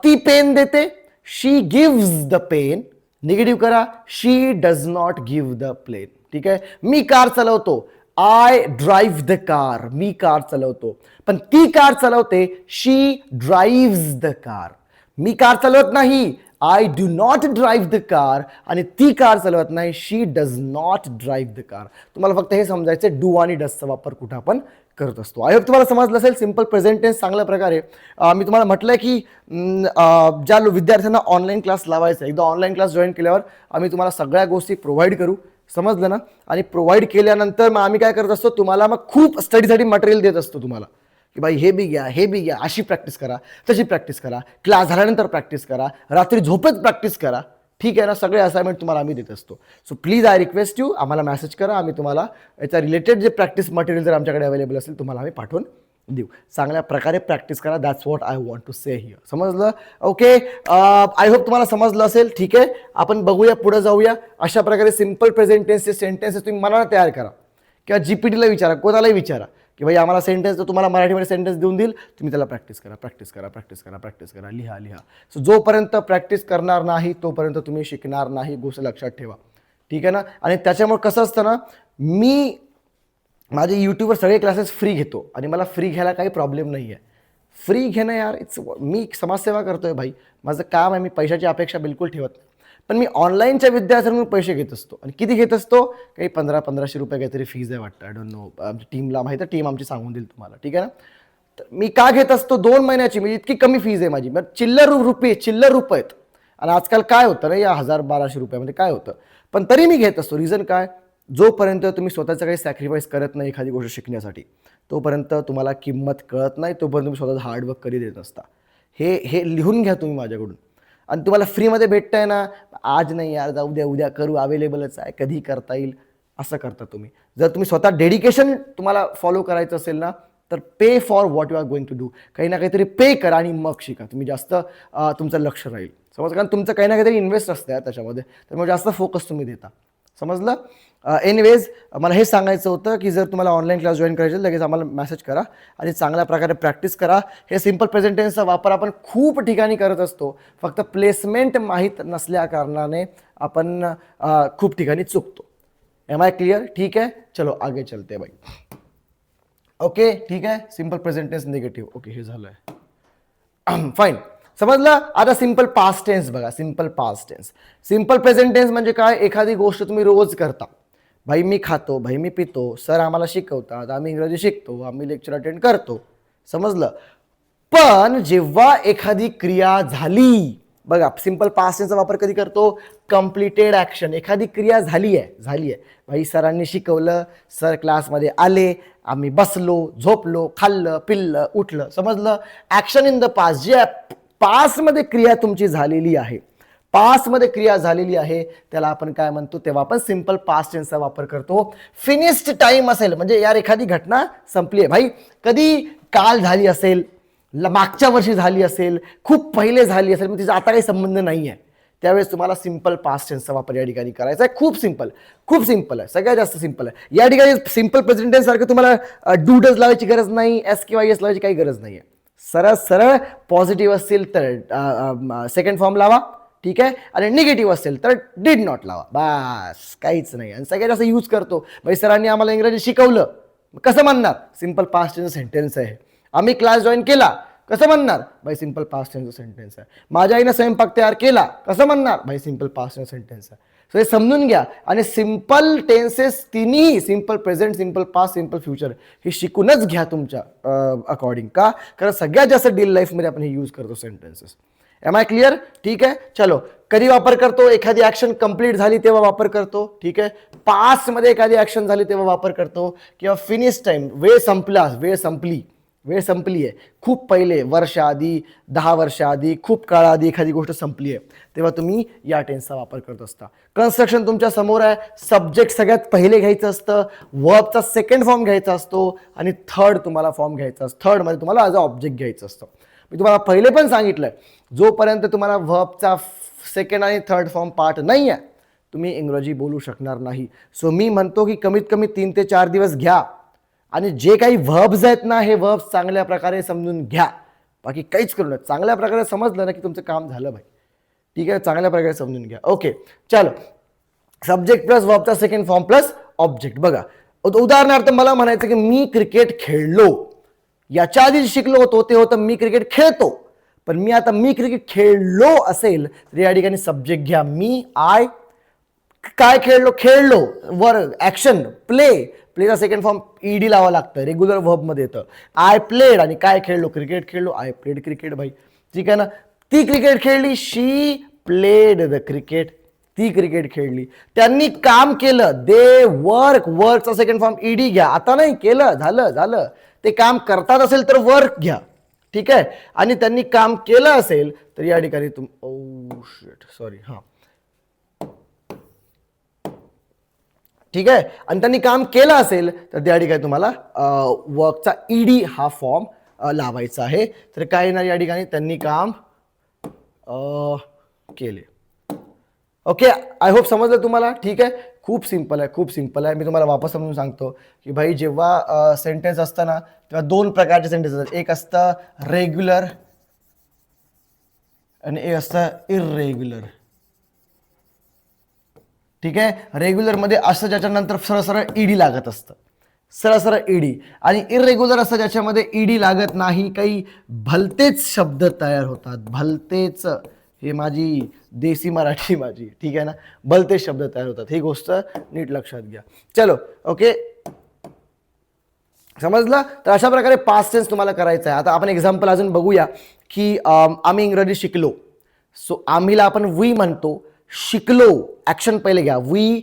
ती पेन देते, she gives the pen. Negative करा, she does not give the plane. ठीक आहे. मी कार चालवतो, आय ड्राईव्ह द कार. मी कार चालवतो, पण ती कार चालवते, शी ड्राईव्हज द कार. मी कार चालवत नाही, I do not drive the car, आणि ती कार चालवत नाही, शी does not drive the car. तुम्हाला फक्त हे समजायचं डू आणि डजचा वापर कुठं आपण करत असतो. आय होप तुम्हाला समजलं असेल. सिंपल प्रेझेंट टेन्स चांगल्या प्रकारे मी तुम्हाला म्हटलंय की ज्या विद्यार्थ्यांना ऑनलाईन क्लास लावायचा, एकदा ऑनलाईन क्लास जॉईन केल्यावर आम्ही तुम्हाला सगळ्या गोष्टी प्रोव्हाइड करू. समजलं ना? आणि प्रोव्हाइड केल्यानंतर मग आम्ही काय करत असतो, तुम्हाला मग खूप स्टडीसाठी मटेरियल देत असतो तुम्हाला, की भाई हे बी घ्या, अशी प्रॅक्टिस करा, तशी प्रॅक्टिस करा, क्लास झाल्यानंतर प्रॅक्टिस करा, रात्री झोपेत प्रॅक्टिस करा. ठीक आहे ना? सगळे असाइनमेंट तुम्हाला आम्ही देत असतो. So please I request you, आम्हाला मेसेज करा, आम्ही तुम्हाला याच्या रिलेटेड जे प्रॅक्टिस मटेरियल जर आमच्याकडे अवेलेबल असेल तुम्हाला आम्ही पाठवून देऊ. चांगल्या प्रकारे प्रॅक्टिस करा. That's what I want to say here. समजलं? ओके. आय होप तुम्हाला समजलं असेल. ठीक आहे, आपण बघूया, पुढे जाऊया. अशा प्रकारे सिंपल प्रेझेंट टेन्सचे सेंटेन्सेस तुम्ही मनाला तयार करा, किंवा जीपीटीला विचारा, कोणालाही विचारा की भाई आम्हाला सेंटेन्स, तर तुम्हाला मराठीमध्ये सेंटेन्स देऊन देईल, तुम्ही त्याला प्रॅक्टिस करा, लिहा. सो जोपर्यंत प्रॅक्टिस करणार नाही तोपर्यंत तुम्ही शिकणार नाही, गोष्ट लक्षात ठेवा. ठीक आहे ना? आणि त्याच्यामुळे कसं असतं ना, मी माझे यूट्यूबवर सगळे क्लासेस फ्री घेतो, आणि मला फ्री घ्यायला काही प्रॉब्लेम नाही आहे. फ्री घेणं यार, मी समाजसेवा करतोय भाई, माझं काम आहे, मी पैशाची अपेक्षा बिलकुल ठेवत नाही. पण मी ऑनलाईनच्या विद्यार्थ्यांकडून पैसे घेत असतो, आणि किती घेत असतो, काही 1500 रुपये काहीतरी फीज आहे वाटतं, आय डोंट नो. आमच्या टीमला माहिती आहे, टीम आमची सांगून देईल तुम्हाला. ठीक आहे ना? तर मी का घेत असतो, 2 महिन्याची, म्हणजे इतकी कमी फीज आहे माझी, चिल्लर रुपये आहेत. आणि आजकाल काय होतं ना, या 1000-1200 रुपयामध्ये काय होतं, पण तरी मी घेत असतो. रिझन काय, जोपर्यंत तुम्ही स्वतःचं काही सॅक्रिफाईस करत नाही एखादी गोष्ट शिकण्यासाठी, तोपर्यंत तुम्हाला किंमत कळत नाही, तोपर्यंत तुम्ही स्वतःचं हार्डवर्क कधी देत नसता. हे लिहून घ्या तुम्ही माझ्याकडून. आणि तुम्हाला फ्रीमध्ये भेटतंय ना, आज नाही यार, जाऊ द्या, उद्या करू, अवेलेबलच आहे, कधी करता येईल, असं करता तुम्ही. जर तुम्ही स्वतः डेडिकेशन तुम्हाला फॉलो करायचं असेल ना, तर pay for what you are going to do. काही ना काहीतरी पे करा आणि मग शिका. तुम्ही जास्त तुमचं लक्ष राहील. समज, कारण तुमचं काही ना काहीतरी इन्व्हेस्ट असतं त्याच्यामध्ये, त्यामुळे जास्त फोकस तुम्ही देता. समजलं? एनिवेज, मला हे सांगायचं होतं की जर तुम्हाला ऑनलाईन क्लास जॉईन करायचे, लगेच आम्हाला मेसेज करा आणि चांगल्या प्रकारे प्रॅक्टिस करा. हे सिंपल प्रेझेंटेशनचा वापर आपण खूप ठिकाणी करत असतो, फक्त प्लेसमेंट माहीत नसल्या कारणाने आपण खूप ठिकाणी चुकतो. Am I clear? ठीक आहे, चलो आगे चलते भाई. ओके, ठीक आहे. सिंपल प्रेझेंटेशन निगेटिव्ह, ओके, हे झालं आहे. फाईन, समजलं? आता सिंपल पास्ट टेन्स बघा. Simple past tense, simple present tense म्हणजे काय, एखादी गोष्ट तुम्ही रोज करता. भाई मी खातो, भाई मी पितो, सर आम्हाला शिकवतात, आम्ही इंग्रजी शिकतो, आम्ही लेक्चर अटेंड करतो. समजलं? पण जेव्हा एखादी क्रिया झाली, बघा सिंपल पास्ट टेन्सचा वापर कधी करतो, कंप्लीटेड ॲक्शन. एखादी क्रिया झाली आहे, भाई सरांनी शिकवलं, सर क्लासमध्ये आले, आम्ही बसलो, झोपलो, खाल्लं, पिल्लं, उठलं. समजलं? ॲक्शन इन द पास्ट, जे पास्टमध्ये क्रिया तुमची झालेली आहे, पास्टमध्ये क्रिया झालेली आहे, त्याला आपण काय म्हणतो, तेव्हा आपण सिंपल पास्ट टेन्सचा वापर करतो. फिनिश्ड टाइम असेल, म्हणजे यार एखादी घटना संपली आहे, भाई कधी काल झाली असेल, मागच्या वर्षी झाली असेल, खूप पहिले झाली असेल, मग तिचा आता काही संबंध नाही आहे, त्यावेळेस तुम्हाला सिंपल पास्ट टेन्सचा वापर या ठिकाणी करायचा आहे. खूप सिंपल आहे, सगळ्यात जास्त सिंपल आहे. या ठिकाणी सिंपल प्रेझेंट टेन्स सारखं तुम्हाला डू डज लावायची गरज नाही, एस किंवा एस लावायची काही गरज नाही आहे. सरळ पॉझिटिव्ह असेल तर सेकंड फॉर्म लावा, ठीक आहे, आणि निगेटिव्ह असेल तर डिड नॉट लावा, बस, काहीच नाही. आणि सगळ्यात जास्त यूज करतो, भाई सरांनी आम्हाला इंग्रजी शिकवलं, कसं म्हणणार, सिंपल पास्ट टेन्स सेंटेन्स आहे. आम्ही क्लास जॉईन केला, कसं म्हणणार? बाई सिंपल पास्ट टेन्सचा सेंटेन्स आहे. माझ्या आईनं स्वयंपाक तयार केला, कसं म्हणणार? बाई सिंपल पास्ट टेन्स सेंटेन्स आहे. सो हे समजून घ्या. आणि सिंपल टेन्सेस तिन्ही, simple present, simple past, simple future, हे शिकूनच घ्या तुमच्या अकॉर्डिंग. का? कारण सगळ्यात जास्त डेली लाईफमध्ये आपण हे यूज करतो सेंटेन्सेस. M I clear? ठीक आहे. चलो, कधी वापर करतो? एखादी ऍक्शन कंप्लीट झाली तेव्हा वापर करतो. ठीक आहे. पास्ट मध्ये एखादी ऍक्शन झाली तेव्हा वापर करतो, किंवा फिनिश टाइम, वेळ संपला, वेळ संपली आहे, खूप पहिले, वर्ष आधी, 10 वर्ष आधी, खूप काळाआधी एखादी गोष्ट संपली आहे, तेव्हा तुम्ही या टेन्सचा वापर करत असता. कन्स्ट्रक्शन तुमच्या समोर आहे. सब्जेक्ट सगळ्यात पहिले घ्यायचं असतं, वर्बचा सेकंड फॉर्म घ्यायचा असतो, आणि थर्ड तुम्हाला फॉर्म घ्यायचा असतो. थर्ड मध्ये तुम्हाला ॲज अ ऑब्जेक्ट घ्यायचं असतं. मी तुम्हाला पहिले पण सांगितलंय, जोपर्यंत तुम्हाला वर्बचा सेकंड आणि थर्ड फॉर्म पार्ट नाही आहे, तुम्ही इंग्रजी बोलू शकणार नाही. सो मी म्हणतो की कमीत कमी 3 ते 4 दिवस घ्या, आणि जे काही व्हर्ब्स आहेत ना, हे व्हर्ब्स चांगल्या प्रकारे समजून घ्या. बाकी काहीच करू नये. चांगल्या प्रकारे समजलं ना की तुमचं काम झालं भाई. ठीक आहे. चांगल्या प्रकारे समजून घ्या. ओके, चलो. सब्जेक्ट प्लस व्हर्बचा सेकंड फॉर्म प्लस ऑब्जेक्ट. बघा, उदाहरणार्थ मला म्हणायचं की मी क्रिकेट खेळलो. याच्या आधी शिकलो होतो ते होतं मी क्रिकेट खेळतो. पण मी आता मी क्रिकेट खेळलो असेल तर या ठिकाणी सब्जेक्ट घ्या. मी, आय, काय खेळलो, वर ऍक्शन, प्लेचा सेकंड फॉर्म ईडी लावा लागतं, रेग्युलर व्हर्ब मध्ये येतं. आय प्लेड, आणि काय खेळलो? क्रिकेट खेळलो. आय प्लेड क्रिकेट भाई. ठीक आहे ना. ती क्रिकेट खेळली, शी प्लेड द क्रिकेट, ती क्रिकेट खेळली. त्यांनी काम केलं, दे वर्कचा सेकंड फॉर्म ईडी घ्या. आता नाही केलं, झालं. ते काम करतात असेल तर वर्क घ्या. ठीक आहे. आणि त्यांनी काम केलं असेल तर या ठिकाणी ठीक आहे. आणि त्यांनी काम केलं असेल तर त्या ठिकाणी तुम्हाला वर्कचा ईडी हा फॉर्म लावायचा आहे. तर काय येणार या ठिकाणी? त्यांनी काम केले. ओके, आय होप समजलं तुम्हाला. ठीक आहे. खूप सिंपल आहे. मी तुम्हाला वापस समजून सांगतो की भाई, जेव्हा सेंटेन्स असतं ना, तेव्हा 2 प्रकारचे सेंटेन्स असतात. एक असतं रेग्युलर आणि एक असतं इररेग्युलर. ठीक आहे. रेग्युलर मध्ये असं ज्याच्यानंतर सरळ ईडी लागत असतं, सरळ ईडी. आणि इररेग्युलर असं ज्याच्यामध्ये ईडी लागत नाही, काही भलतेच शब्द तयार होतात. भलतेच, हे माझी देसी मराठी माझी, ठीक आहे ना, भलतेच शब्द तयार होतात. ही गोष्ट नीट लक्षात घ्या. चलो, ओके, समजलं? तर अशा प्रकारे पास्ट टेन्स तुम्हाला करायचं आहे. आता आपण एक्झाम्पल अजून बघूया की आम्ही इंग्रजी शिकलो. सो आम्हीला आपण वी म्हणतो. शिकलो, ऍक्शन पहिले घ्या. वी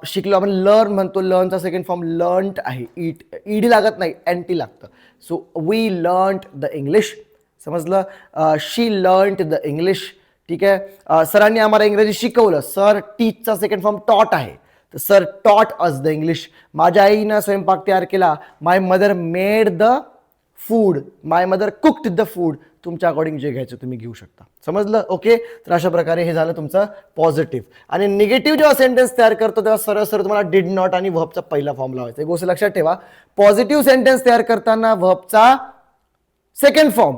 शिकलो. आपण लर्न म्हणतो. लर्नचा सेकंड फॉर्म लर्न्ड आहे. ईडी लागत नाही, एनटी लागतं. So we learned the English. समजलं? She learned the English. ठीक आहे. सरांनी आम्हाला इंग्रजी शिकवलं. सर, टीचचा सेकंड फॉर्म टॉट आहे, तर sir taught us the English. माझ्या आईनं स्वयंपाक तयार केला. My mother made the food. My mother cooked the food. तुमच्या अकॉर्डिंग जे घ्यायचं तुम्ही घेऊ शकता. समजलं? ओके. तर अशा प्रकारे हे झालं तुमचं पॉझिटिव्ह. आणि निगेटिव्ह जेव्हा सेंटेन्स तयार करतो तेव्हा सरळ तुम्हाला डिड नॉट आणि व्हर्बचा पहिला फॉर्म लावायचा. एक गोष्ट लक्षात ठेवा, पॉझिटिव्ह सेंटेन्स तयार करताना व्हर्बचा सेकंड फॉर्म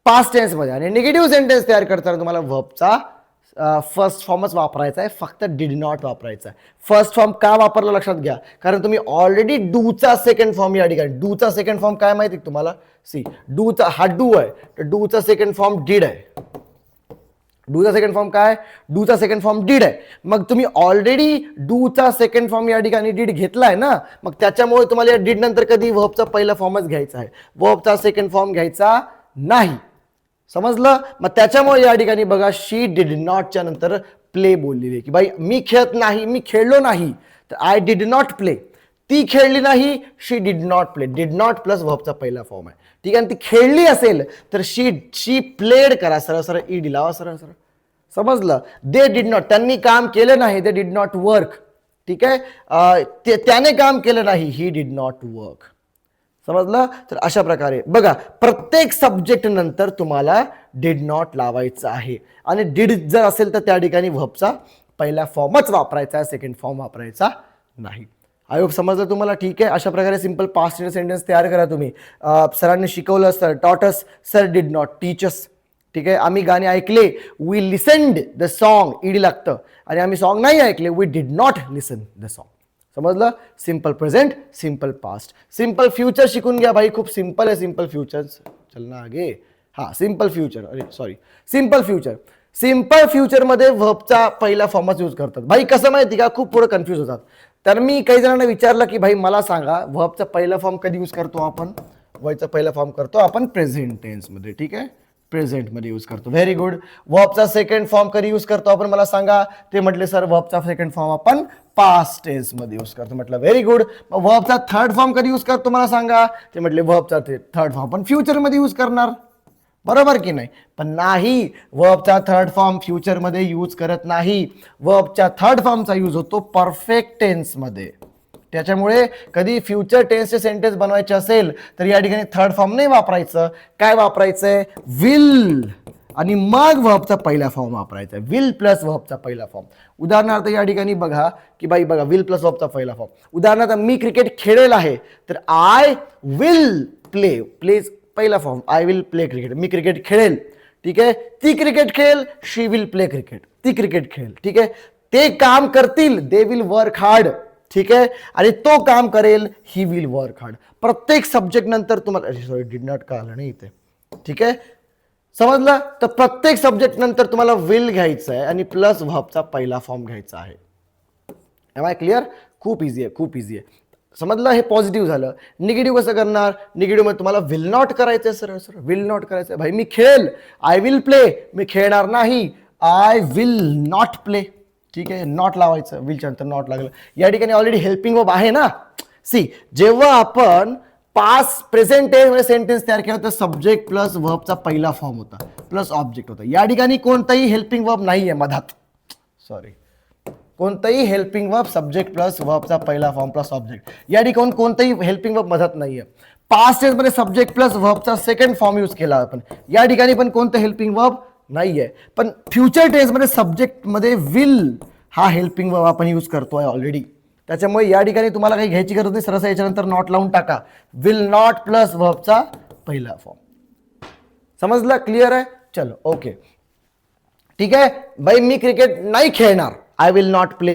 पास्ट टेन्स मध्ये, आणि निगेटिव्ह सेंटेन्स तयार करताना तुम्हाला व्हर्बचा फर्स्ट फॉर्मच वापरायचा आहे, फक्त डिड नॉट वापरायचा आहे. फर्स्ट फॉर्म का वापरला लक्षात घ्या, कारण तुम्ही ऑलरेडी डूचा सेकंड फॉर्म या ठिकाणी, डूचा सेकंड फॉर्म काय माहिती तुम्हाला? सी, डूचा हा डू आहे, तर डूचा सेकंड फॉर्म डिड आहे. डूचा सेकंड फॉर्म काय? डूचा सेकंड फॉर्म डिड आहे. मग तुम्ही ऑलरेडी डूचा सेकंड फॉर्म या ठिकाणी डिड घेतलाय ना, मग त्याच्यामुळे तुम्हाला या डिड नंतर कधी व्हर्बचा पहिला फॉर्मच घ्यायचा आहे, व्हर्बचा सेकंड फॉर्म घ्यायचा नाही. समजलं? मग त्याच्यामुळे या ठिकाणी बघा, शी डिड नॉटच्या नंतर प्ले बोललेली आहे की बाई मी खेळत नाही, मी खेळलो नाही, तर आय डिड नॉट प्ले. ती खेळली नाही, she did not play. Did not plus व्हर्बचा पहिला फॉर्म आहे. ठीक आहे. ती खेळली असेल तर शी प्लेड करा, सरळ ईडी लावा, सरळ. समजलं? दे डिड नॉट, त्यांनी काम केलं नाही, दे डिड नॉट वर्क. ठीक आहे. त्याने काम केलं नाही, ही डिड नॉट वर्क. समजलं? तर अशा प्रकारे बघा, प्रत्येक सब्जेक्ट नंतर तुम्हाला डिड नॉट लावायचं आहे, आणि डिड जर असेल तर त्या ठिकाणी व्हर्बचा पहिला फॉर्मच वापरायचा आहे, सेकंड फॉर्म वापरायचा नाही. आय होप समजलं तुम्हाला. ठीक आहे. अशा प्रकारे सिंपल पास्ट सेंटेन्स तयार करा तुम्ही. सरांनी शिकवलं, sir taught us, sir did not teach us. ठीक आहे. आम्ही गाणे ऐकले, we listened the song, ED लागतं. आणि आम्ही सॉन्ग नाही ऐकले, we did not listen the song. समजलं? Simple present, simple past. Simple future शिकून घ्या भाई, खूप सिंपल आहे सिंपल फ्युचर. चलना आगे. हा, सिम्पल फ्युचर, अरे सॉरी, सिम्पल फ्युचर. सिम्पल फ्युचरमध्ये व्हर्बचा पहिला फॉर्मच यूज करतात. भाई कसं माहिती का, खूप पुढे कन्फ्यूज होतात. तर मी काही जणांना विचारलं की भाई मला सांगा व्हर्बचा पहिला फॉर्म कधी यूज करतो आपण. व्हर्बचा पहिला फॉर्म करतो आपण प्रेझेंट टेन्समध्ये. ठीक आहे, प्रेझेंटमध्ये यूज करतो. Very good. व्हर्बचा सेकंड फॉर्म कधी यूज करतो आपण, मला सांगा. ते म्हटले सर व्हर्बचा सेकंड फॉर्म आपण पास्ट टेन्समध्ये यूज करतो. म्हटलं व्हेरी गुड. मग व्हर्बचा थर्ड फॉर्म कधी यूज करतो मला सांगा. ते म्हटले व्हर्बचा थर्ड फॉर्म आपण फ्युचरमध्ये यूज करणार. बरोबर की नाही. पण नाही, वर्बचा थर्ड फॉर्म फ्युचरमध्ये यूज करत नाही. वर्बच्या थर्ड फॉर्मचा यूज होतो परफेक्ट टेन्समध्ये. त्याच्यामुळे कधी फ्युचर टेन्सचे सेंटेन्स बनवायचे असेल तर या ठिकाणी थर्ड फॉर्म नाही वापरायचं. काय वापरायचंय, विल आणि मग वर्बचा पहिला फॉर्म वापरायचा. विल प्लस वर्बचा पहिला फॉर्म. उदाहरणार्थ या ठिकाणी बघा की बाई बघा, विल प्लस वर्बचा पहिला फॉर्म. उदाहरणार्थ मी क्रिकेट खेळेल आहे तर आय विल प्ले. प्लेज पहिला form, I will play cricket. Me cricket खेळेल. ठीक आहे, ती क्रिकेट खेळेल, शी विल प्ले क्रिकेट. ती क्रिकेट खेळेल. ठीक आहे, ते काम करतील, दे विल वर्क हार्ड. ठीक आहे, आणि तो काम करेल, ही विल वर्क हार्ड. प्रत्येक सब्जेक्ट नंतर तुम्हाला, सॉरी डिड नॉट का आलं नाही इथे. ठीक आहे, समजलं. तर प्रत्येक सब्जेक्ट नंतर तुम्हाला विल घ्यायचं आहे आणि प्लस व्हर्बचा पहिला फॉर्म घ्यायचा आहे. Am I clear. खूप इझी आहे, खूप इझी आहे. समजलं. हे पॉझिटिव्ह झालं. निगेटिव्ह कसं करणार, निगेटिव्हमध्ये तुम्हाला विल नॉट करायचं आहे. सरळ सरळ विल नॉट करायचं आहे. भाई मी खेळेल, आय विल प्ले. मी खेळणार नाही, आय विल नॉट प्ले. ठीक आहे, नॉट लावायचं, विलच्या नंतर नॉट लागलं. या ठिकाणी ऑलरेडी हेल्पिंग वर्ब आहे ना. सी, जेव्हा आपण पास्ट प्रेझेंट टेन्समध्ये सेंटेन्स तयार केला तर सब्जेक्ट प्लस वर्बचा पहिला फॉर्म होता प्लस ऑब्जेक्ट होता. या ठिकाणी कोणताही हेल्पिंग वर्ब नाहीये मधात. सॉरी, कोणताही हेल्पिंग वर्ब सब्जेक्ट प्लस वर्बचा पहिला फॉर्म प्लस ऑब्जेक्ट. या ठिकाणी कोणताही हेल्पिंग वर्ब मदत नाहीये. पास्ट टेन्समध्ये सब्जेक्ट प्लस वर्बचा सेकंड फॉर्म यूज केला आपण. या ठिकाणी पण कोणतं हेल्पिंग वर्ब नाहीये. पण फ्युचर टेन्समध्ये सब्जेक्टमध्ये विल हा हेल्पिंग वर्ब आपण यूज करतोय ऑलरेडी. त्याच्यामुळे या ठिकाणी तुम्हाला काही घ्यायची गरज नाही. सरस याच्यानंतर नॉट लावून टाका. विल नॉट प्लस वर्बचा पहिला फॉर्म. समजलं, क्लिअर आहे. चलो ओके, ठीक आहे. भाई मी क्रिकेट नाही खेळणार, आय विल नॉट प्ले.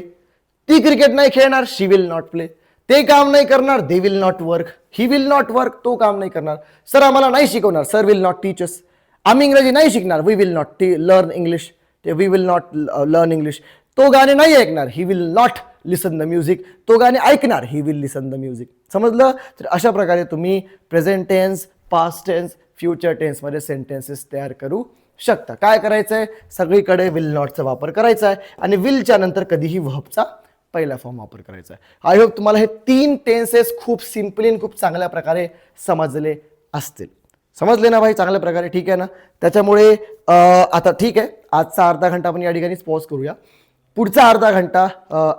ती क्रिकेट नाही खेळणार, शी विल नॉट प्ले. ते काम नाही करणार, they will not work. He will not work, तो काम नाही करणार. सर आम्हाला नाही शिकवणार, sir will not teach us. आम्ही इंग्रजी नाही शिकणार, we will not learn English. We will not learn English. तो गाणे नाही ऐकणार, he will not listen the music. तो गाणे ऐकणार, he will listen the music. समजलं. तर अशा प्रकारे तुम्ही present tense, past tense, future टेन्समध्ये सेंटेन्सेस तयार करू शकता. काय करायचंय, सगळीकडे विल नॉटचा वापर करायचा आहे आणि विलच्या नंतर कधीही व्हर्बचा पहिला फॉर्म वापर करायचा आहे. आय होप तुम्हाला हे 3 टेन्सेस खूप सिम्पली आणि खूप चांगल्या प्रकारे समजले असतील. समजले ना भाई, चांगल्या प्रकारे. ठीक आहे ना. त्याच्यामुळे आता ठीक आहे, आजचा अर्धा घंटा आपण या ठिकाणीच पॉज करूया. पुढचा अर्धा घंटा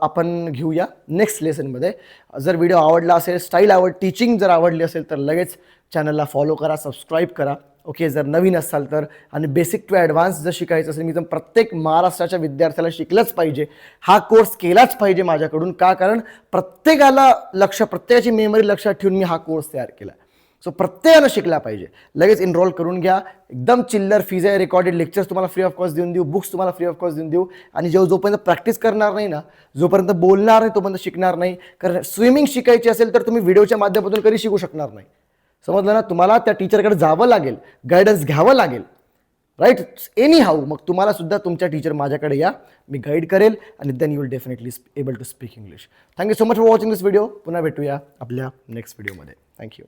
आपण घेऊया नेक्स्ट लेसनमध्ये. जर व्हिडिओ आवडला असेल, स्टाईल टीचिंग जर आवडली असेल तर लगेच चॅनलला फॉलो करा, सबस्क्राईब करा. ओके, जर नवीन असाल तर. आणि बेसिक टू ॲडव्हान्स जर शिकायचं असेल, मी तर प्रत्येक महाराष्ट्राच्या विद्यार्थ्याला शिकलंच पाहिजे, हा कोर्स केलाच पाहिजे माझ्याकडून. का, कारण प्रत्येकाला प्रत्येकाची मेमरी लक्षात ठेवून मी हा कोर्स तयार केला. सो प्रत्येकानं शिकला पाहिजे. लगेच एनरोल करून घ्या. एकदम चिल्लर फीज आहे. रेकॉर्डेड लेक्चर्स तुम्हाला फ्री ऑफ कॉस्ट देऊन देऊ, बुक्स तुम्हाला फ्री ऑफ कॉस्ट देऊन देऊ. आणि जोपर्यंत प्रॅक्टिस करणार नाही ना, जोपर्यंत बोलणार नाही तोपर्यंत शिकणार नाही. कारण स्विमिंग शिकायची असेल तर तुम्ही व्हिडिओच्या माध्यमातून कधी शिकू शकणार नाही. समजलं ना. तुम्हाला त्या टीचरकडे जावं लागेल, गायडन्स घ्यावं लागेल. Right, anyhow. मग तुम्हाला सुद्धा तुमच्या टीचर माझ्याकडे या, मी गाईड करेल आणि then you will definitely able to speak English. Thank you so much for watching this video. पुन्हा भेटूया आपल्या नेक्स्ट व्हिडिओमध्ये. थँक्यू.